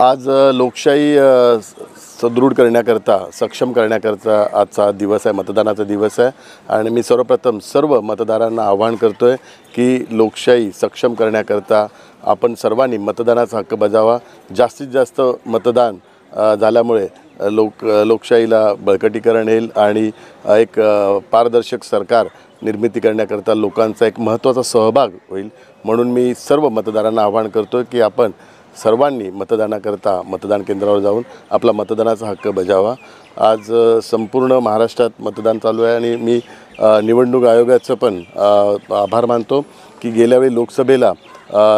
आज लोकशाही सुदृढ करण्याकरता, सक्षम करण्याकरता आजचा दिवस आहे, मतदानाचा दिवस आहे। आणि मी सर्वप्रथम सर्व मतदारांना आवाहन करतोय की लोकशाही सक्षम करण्याकरता आपण सर्वांनी मतदानाचा हक्क बजावा। जास्तीत जास्त मतदान झाल्यामुळे लोकशाहीला बळकटीकरण येईल आणि एक पारदर्शक सरकार निर्मिती करण्याकरता लोकांचा एक महत्त्वाचा सहभाग होईल। म्हणून मी सर्व मतदारांना आवाहन करतोय की आपण सर्वांनी मतदानाकरता मतदान केंद्रावर जाऊन आपला मतदानाचा हक्क बजावा। आज संपूर्ण महाराष्ट्रात मतदान चालू आहे आणि मी निवडणूक आयोगाचं पण आभार मानतो की गेल्यावेळी लोकसभेला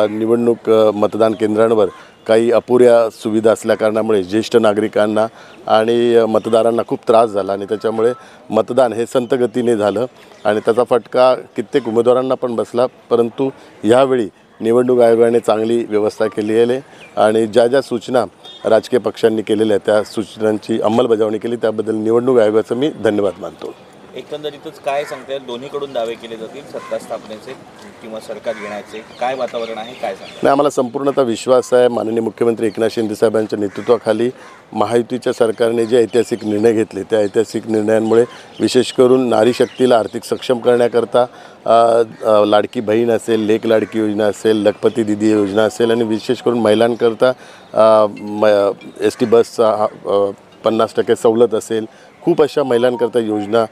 निवडणूक मतदान केंद्रांवर काही अपुऱ्या सुविधा असल्याकारणामुळे ज्येष्ठ नागरिकांना आणि मतदारांना खूप त्रास झाला आणि त्याच्यामुळे मतदान हे संथ गतीने झालं आणि त्याचा फटका कित्येक उमेदवारांना पण बसला। परंतु यावेळी निवडणूक आयोगाने चांगली व्यवस्था केली आहे आणि ज्या सूचना राजकीय पक्षांनी केलेल्या त्या सूचनांची अंमलबजावणी केली, त्याबद्दल निवडणूक आयोगाचा मी धन्यवाद मानतो। एकंदरीतच काय सांगताय, दोन्हीकडून दावे केले जातील सत्ता स्थापनेचे किंवा सरकार घेण्याचे, काय वातावरण आहे, काय सांगताय? नाही, आम्हाला संपूर्णतः विश्वास आहे माननीय मुख्यमंत्री एकनाथ शिंदे साहेबांच्या नेतृत्वाखाली महायुतीच्या सरकारने जे ऐतिहासिक निर्णय घेतले त्या ऐतिहासिक निर्णयांमुळे विशेष करून नारी शक्तीला आर्थिक सक्षम करण्याकरता लाडकी बहीण असेल, लेक लाडकी योजना असेल, लखपती दीदी योजना असेल आणि विशेष करून महिलांकरता एस टी बसचा 50% सवलत असेल, खूप अशा महिलांकरता योजना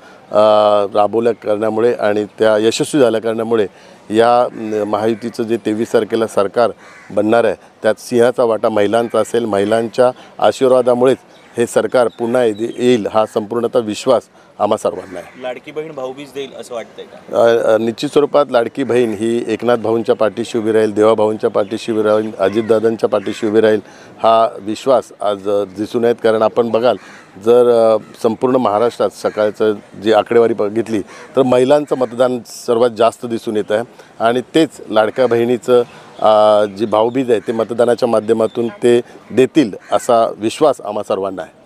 राबवल्या करण्यामुळे आणि त्या यशस्वी झाल्या कारणामुळे या महायुतीचं जे 23 तारखेला सरकार बनणार आहे त्यात सिंहाचा वाटा महिलांचा असेल। महिलांच्या आशीर्वादामुळेच हे सरकार पुन्हा येईल हा संपूर्णतः विश्वास आम्हा सर्वांना आहे। लाडकी बहीण भाऊबीज देईल असं वाटतंय का? निश्चित स्वरूपात लाडकी बहीण ही एकनाथ भाऊंच्या पाठीशी उभी राहील, देवा भाऊंच्या पाठीशी उभी राहील, अजितदादांच्या पाठीशी उभी राहील हा विश्वास आज दिसून येत। कारण आपण बघाल जर संपूर्ण महाराष्ट्रात सकाळचं जी आकडेवारी बघितली तर महिलांचं मतदान सर्वात जास्त दिसून येत आहे आणि तेच लाडक्या बहिणीचं जी भाऊबीज आहे ते मतदानाच्या माध्यमातून ते देतील असा विश्वास आम्हा सर्वांना आहे।